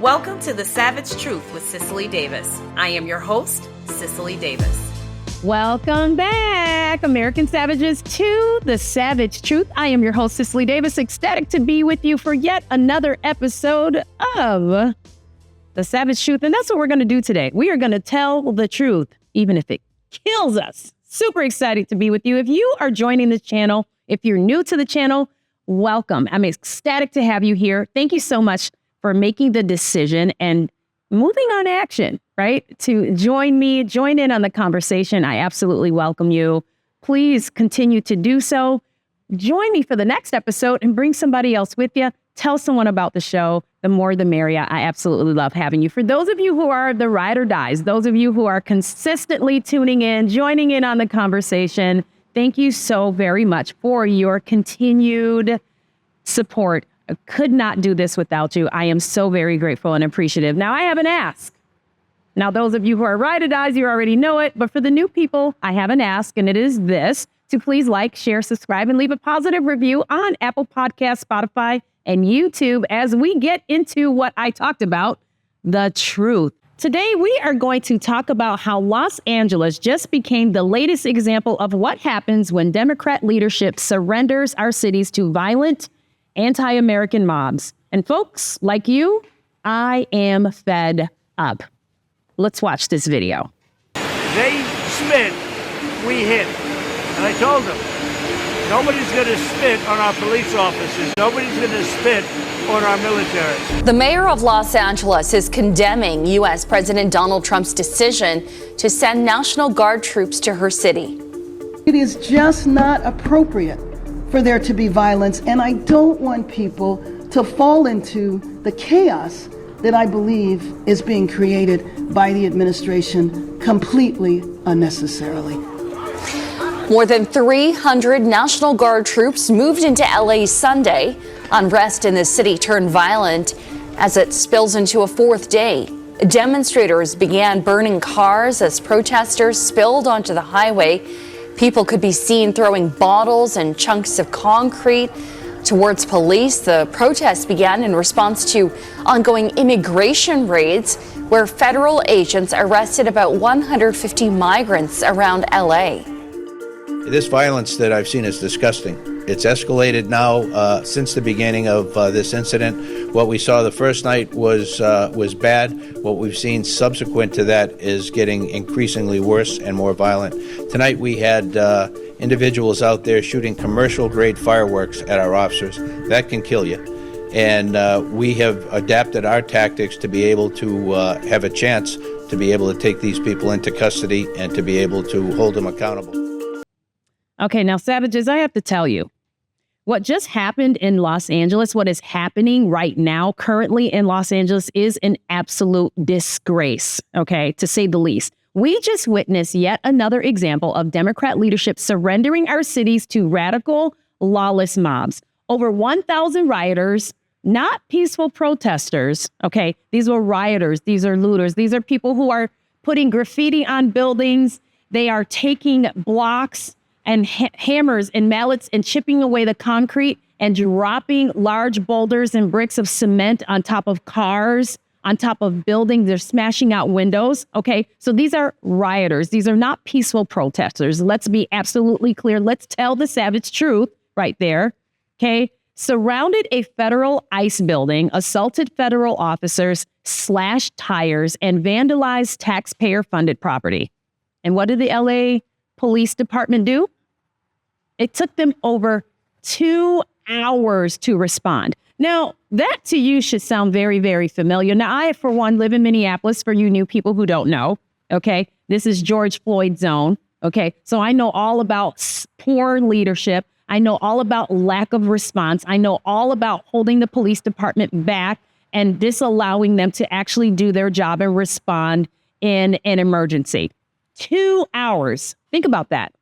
Welcome to The Savage Truth with Cicely Davis. I am your host, Cicely Davis. Welcome back, American Savages, to The Savage Truth. I am your host, Cicely Davis, ecstatic to be with you for yet another episode of The Savage Truth. And that's what we're going to do today. We are going to tell the truth, even if it kills us. Super excited to be with you. If you are joining this channel, if you're new to the channel, welcome. I'm ecstatic to have you here. Thank you so much for making the decision and moving on action, right? To join in on the conversation. I absolutely welcome you. Please continue to do so. Join me for the next episode and bring somebody else with you. Tell someone about the show. The more, the merrier. I absolutely love having you. For those of you who are the ride or dies, those of you who are consistently tuning in, joining in on the conversation, thank you so very much for your continued support. I could not do this without you. I am so very grateful and appreciative. Now, I have an ask. Now, those of you who are ride or dies, you already know it. But for the new people, I have an ask, and it is this: to please like, share, subscribe, and leave a positive review on Apple Podcasts, Spotify, and YouTube as we get into what I talked about, the truth. Today, we are going to talk about how Los Angeles just became the latest example of what happens when Democrat leadership surrenders our cities to violent, anti-American mobs. And folks, like you, I am fed up. Let's watch this video. They spit, we hit. And I told them, nobody's going to spit on our police officers. Nobody's going to spit on our military. The mayor of Los Angeles is condemning U.S. President Donald Trump's decision to send National Guard troops to her city. It is just not appropriate for there to be violence, and I don't want people to fall into the chaos that I believe is being created by the administration completely unnecessarily. More than 300 National Guard troops moved into LA Sunday. Unrest in the city turned violent as it spills into a fourth day. Demonstrators began burning cars as protesters spilled onto the highway. People could be seen throwing bottles and chunks of concrete towards police. The protests began in response to ongoing immigration raids, where federal agents arrested about 150 migrants around LA. This violence that I've seen is disgusting. It's escalated now since the beginning of this incident. What we saw the first night was bad. What we've seen subsequent to that is getting increasingly worse and more violent. Tonight we had individuals out there shooting commercial-grade fireworks at our officers. That can kill you. And we have adapted our tactics to be able to have a chance to be able to take these people into custody and to be able to hold them accountable. Okay, now, Savages, I have to tell you, what just happened in Los Angeles, what is happening right now, currently in Los Angeles, is an absolute disgrace, okay, to say the least. We just witnessed yet another example of Democrat leadership surrendering our cities to radical, lawless mobs. Over 1,000 rioters, not peaceful protesters, okay? These were rioters. These are looters. These are people who are putting graffiti on buildings. They are taking blocks and hammers and mallets and chipping away the concrete and dropping large boulders and bricks of cement on top of cars, on top of buildings. They're smashing out windows. Okay, so these are rioters. These are not peaceful protesters. Let's be absolutely clear. Let's tell the savage truth right there. Okay, surrounded a federal ICE building, assaulted federal officers, slashed tires, and vandalized taxpayer-funded property. And what did the LA Police Department do? It took them over 2 hours to respond. Now, that to you should sound very, very familiar. Now, I, for one, live in Minneapolis, for you new people who don't know, okay? This is George Floyd's zone, okay? So I know all about poor leadership. I know all about lack of response. I know all about holding the police department back and disallowing them to actually do their job and respond in an emergency. 2 hours. Think about that.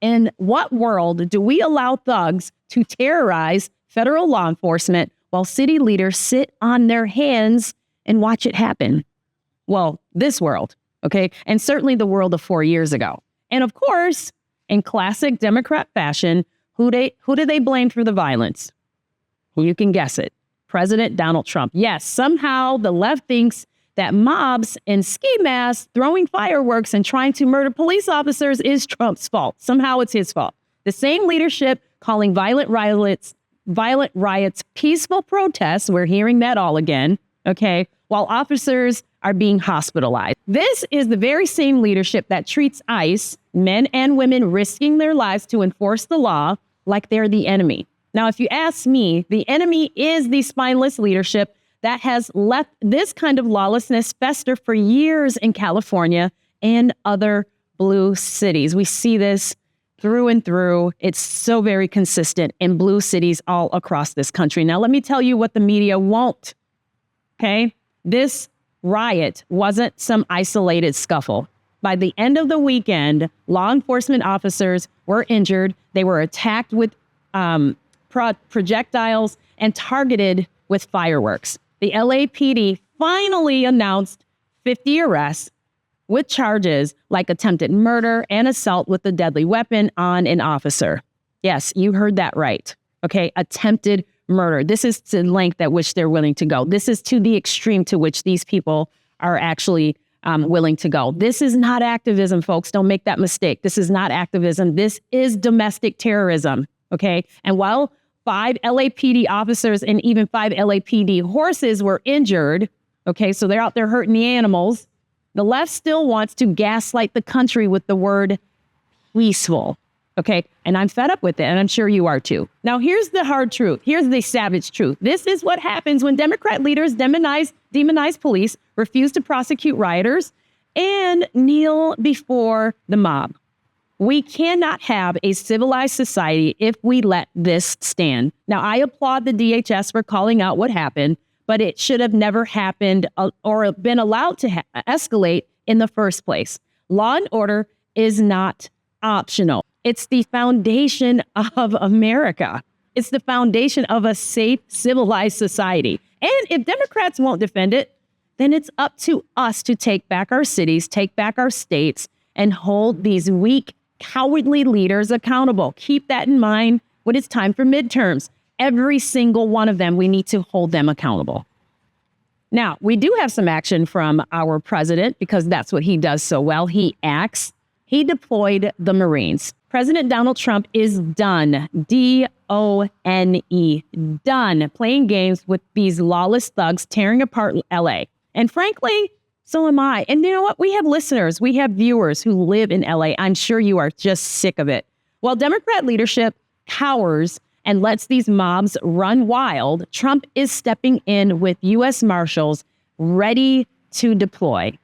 In what world do we allow thugs to terrorize federal law enforcement while city leaders sit on their hands and watch it happen? Well, this world, okay? And certainly the world of 4 years ago. And of course, in classic Democrat fashion, who do they blame for the violence? Well, you can guess it. President Donald Trump. Yes, somehow the left thinks that mobs in ski masks throwing fireworks and trying to murder police officers is Trump's fault. Somehow it's his fault. The same leadership calling violent riots peaceful protests. We're hearing that all again, okay, while officers are being hospitalized. This is the very same leadership that treats ICE, men and women risking their lives to enforce the law, like they're the enemy. Now, if you ask me, the enemy is the spineless leadership that has let this kind of lawlessness fester for years in California and other blue cities. We see this through and through. It's so very consistent in blue cities all across this country. Now, let me tell you what the media won't. Okay? This riot wasn't some isolated scuffle. By the end of the weekend, law enforcement officers were injured. They were attacked with projectiles and targeted with fireworks. The LAPD finally announced 50 arrests with charges like attempted murder and assault with a deadly weapon on an officer. Yes, you heard that right. Okay, attempted murder. This is the length at which they're willing to go. This is to the extreme to which these people are actually willing to go. This is not activism, folks. Don't make that mistake. This is not activism. This is domestic terrorism. Okay, and while 5 LAPD officers and even 5 LAPD horses were injured, okay, so they're out there hurting the animals, the left still wants to gaslight the country with the word peaceful, okay? And I'm fed up with it, and I'm sure you are too. Now, here's the hard truth. Here's the savage truth. This is what happens when Democrat leaders demonize police, refuse to prosecute rioters, and kneel before the mob. We cannot have a civilized society if we let this stand. Now, I applaud the DHS for calling out what happened, but it should have never happened or been allowed to escalate in the first place. Law and order is not optional. It's the foundation of America. It's the foundation of a safe, civilized society. And if Democrats won't defend it, then it's up to us to take back our cities, take back our states, and hold these weak, cowardly leaders accountable. Keep that in mind when it's time for midterms. Every single one of them, we need to hold them accountable. Now, we do have some action from our president because that's what he does so well. He acts. He deployed the Marines. President Donald Trump is done, D-O-N-E, done playing games with these lawless thugs tearing apart LA. And frankly, so am I. And you know what? We have listeners, we have viewers who live in LA. I'm sure you are just sick of it. While Democrat leadership cowers and lets these mobs run wild, Trump is stepping in with U.S. Marshals ready to deploy.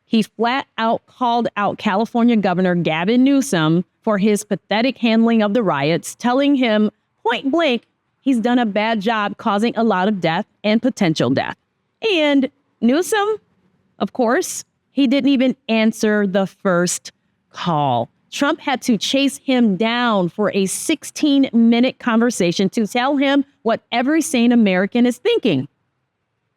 He flat out called out California Governor Gavin Newsom for his pathetic handling of the riots, telling him point blank he's done a bad job causing a lot of death and potential death. And Newsom, of course, he didn't even answer the first call. Trump had to chase him down for a 16-minute conversation to tell him what every sane American is thinking.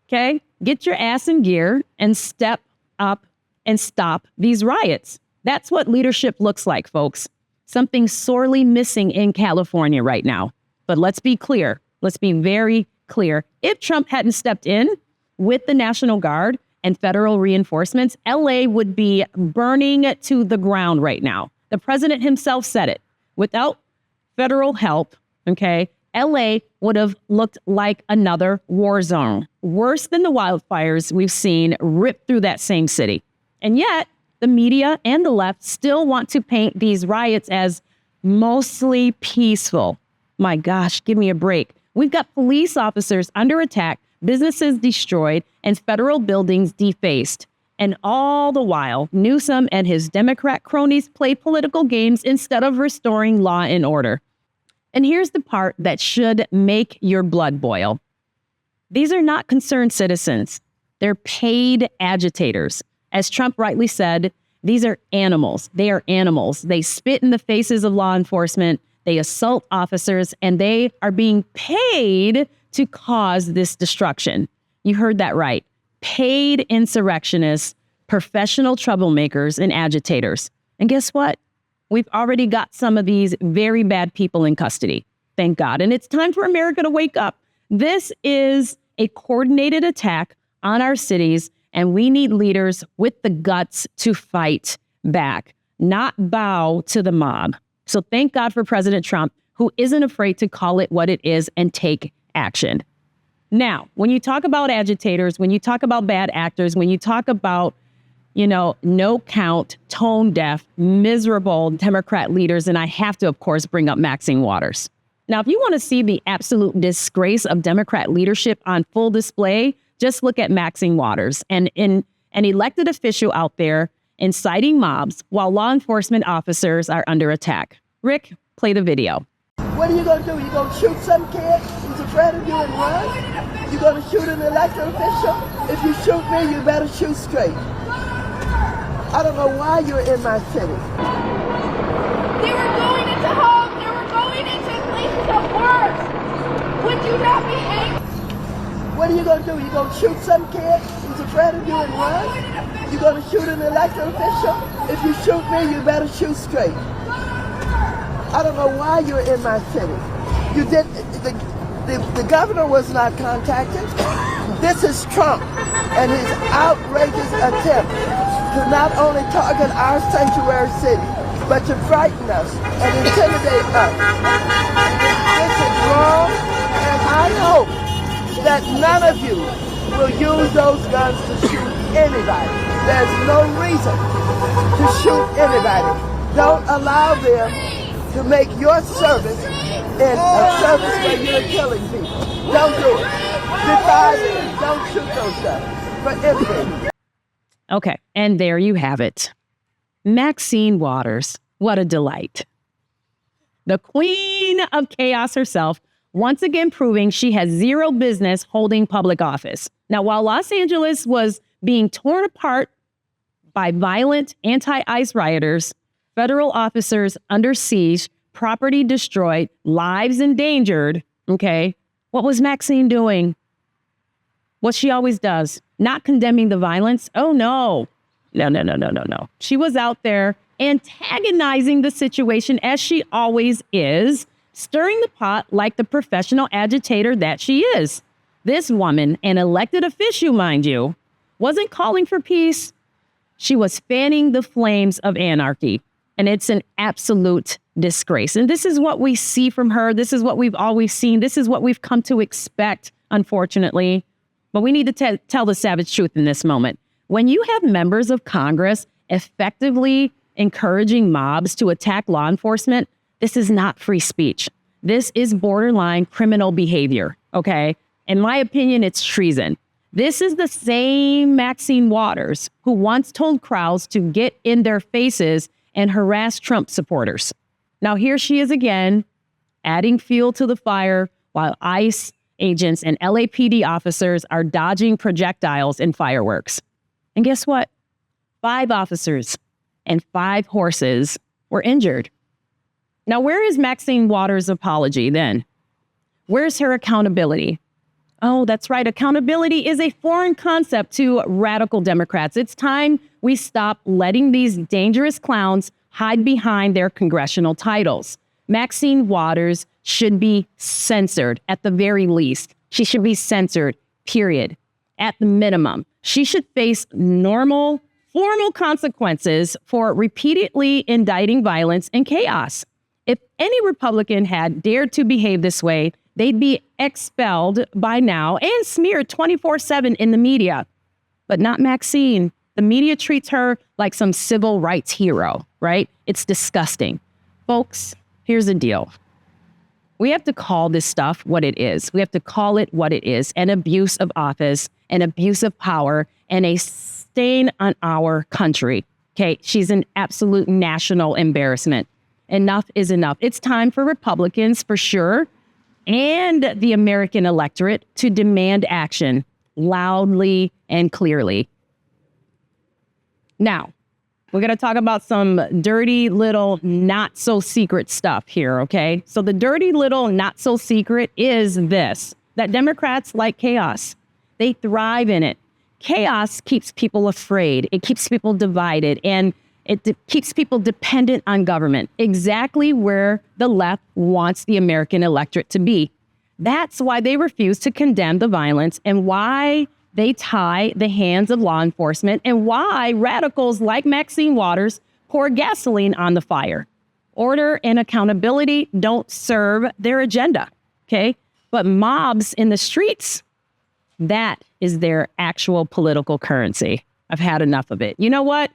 Okay? Get your ass in gear and step up and stop these riots. That's what leadership looks like, folks. Something sorely missing in California right now. But let's be clear. Let's be very clear. If Trump hadn't stepped in with the National Guard and federal reinforcements, LA would be burning to the ground right now. The president himself said it. Without federal help, okay, LA would have looked like another war zone, worse than the wildfires we've seen rip through that same city. And yet, the media and the left still want to paint these riots as mostly peaceful. My gosh, give me a break. We've got police officers under attack, businesses destroyed, and federal buildings defaced. And all the while, Newsom and his Democrat cronies play political games instead of restoring law and order. And here's the part that should make your blood boil. These are not concerned citizens. They're paid agitators. As Trump rightly said, these are animals. They are animals. They spit in the faces of law enforcement. They assault officers, and they are being paid to cause this destruction. You heard that right. Paid insurrectionists, professional troublemakers, and agitators. And guess what? We've already got some of these very bad people in custody. Thank God. And it's time for America to wake up. This is a coordinated attack on our cities, and we need leaders with the guts to fight back, not bow to the mob. So thank God for President Trump, who isn't afraid to call it what it is and take action. Now, when you talk about agitators, when you talk about bad actors, when you talk about, no count, tone deaf, miserable Democrat leaders, and I have to, of course, bring up Maxine Waters. Now, if you want to see the absolute disgrace of Democrat leadership on full display, just look at Maxine Waters and an elected official out there inciting mobs while law enforcement officers are under attack. Rick, play the video. What are you going to do? You going to shoot some kid who's afraid of you and run? You going to shoot an elected official? If you shoot me, you better shoot straight. I don't know why you're in my city. They were going into homes. They were going into places of work. Would you not be angry? What are you going to do? You going to shoot some kid who's afraid of you and run? You going to shoot an elected official? If you shoot me, you better shoot straight. I don't know why you're in my city. You did. The governor was not contacted. This is Trump and his outrageous attempt to not only target our sanctuary city, but to frighten us and intimidate us. This is wrong, and I hope that none of you will use those guns to shoot anybody. There's no reason to shoot anybody. Don't allow them to make your service in a service where you're killing people. Don't do it. Defy them. Don't shoot those guns for anything. Okay, and there you have it. Maxine Waters, what a delight. The queen of chaos herself, once again proving she has zero business holding public office. Now, while Los Angeles was being torn apart by violent anti-ICE rioters, federal officers under siege, property destroyed, lives endangered, okay, what was Maxine doing? What she always does, not condemning the violence. Oh, no. No. She was out there antagonizing the situation as she always is, stirring the pot like the professional agitator that she is. This woman, an elected official, mind you, wasn't calling for peace. She was fanning the flames of anarchy. And it's an absolute disgrace. And this is what we see from her. This is what we've always seen. This is what we've come to expect, unfortunately. But we need to tell the savage truth in this moment. When you have members of Congress effectively encouraging mobs to attack law enforcement, this is not free speech. This is borderline criminal behavior, okay? In my opinion, it's treason. This is the same Maxine Waters who once told crowds to get in their faces and harass Trump supporters. Now here she is again, adding fuel to the fire while ICE agents and LAPD officers are dodging projectiles and fireworks. And guess what? 5 officers and 5 horses were injured. Now, where is Maxine Waters' apology then? Where's her accountability? Oh, that's right. Accountability is a foreign concept to radical Democrats. It's time we stop letting these dangerous clowns hide behind their congressional titles. Maxine Waters should be censored at the very least. She should be censored, period. At the minimum, she should face formal consequences for repeatedly indicting violence and chaos. If any Republican had dared to behave this way, they'd be expelled by now and smeared 24/7 in the media. But not Maxine. The media treats her like some civil rights hero, right? It's disgusting. Folks, here's the deal. We have to call this stuff what it is. We have to call it what it is: an abuse of office, an abuse of power, and a stain on our country. Okay, she's an absolute national embarrassment. Enough is enough. It's time for Republicans, for sure, and the American electorate to demand action loudly and clearly. Now, we're going to talk about some dirty little not so secret stuff here, okay? So the dirty little not so secret is this: that Democrats like chaos. They thrive in it. Chaos keeps people afraid. It keeps people divided, and it keeps people dependent on government, exactly where the left wants the American electorate to be. That's why they refuse to condemn the violence and why they tie the hands of law enforcement and why radicals like Maxine Waters pour gasoline on the fire. Order and accountability don't serve their agenda, okay? But mobs in the streets, that is their actual political currency. I've had enough of it. You know what?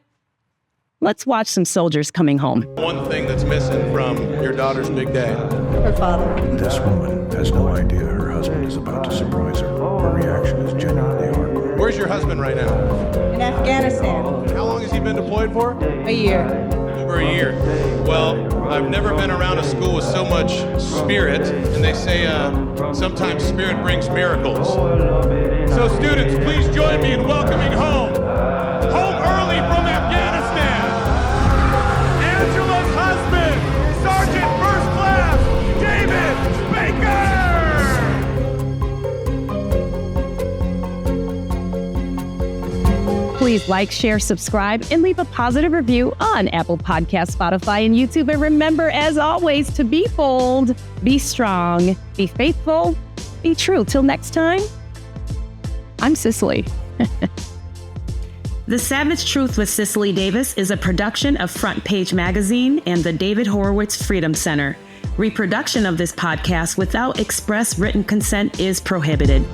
Let's watch some soldiers coming home. One thing that's missing from your daughter's big day. Her father. This woman has no idea her husband is about to surprise her. Her reaction is genuinely hardcore. Where's your husband right now? In Afghanistan. How long has he been deployed for? A year. Over a year. Well, I've never been around a school with so much spirit, and they say sometimes spirit brings miracles. So students, please join me in welcoming home early from Afghanistan, Angela's husband, Sergeant First Class David Baker! Please like, share, subscribe, and leave a positive review on Apple Podcasts, Spotify, and YouTube. And remember, as always, to be bold, be strong, be faithful, be true. Till next time, I'm Cicely. The Savage Truth with Cicely Davis is a production of Front Page Magazine and the David Horowitz Freedom Center. Reproduction of this podcast without express written consent is prohibited.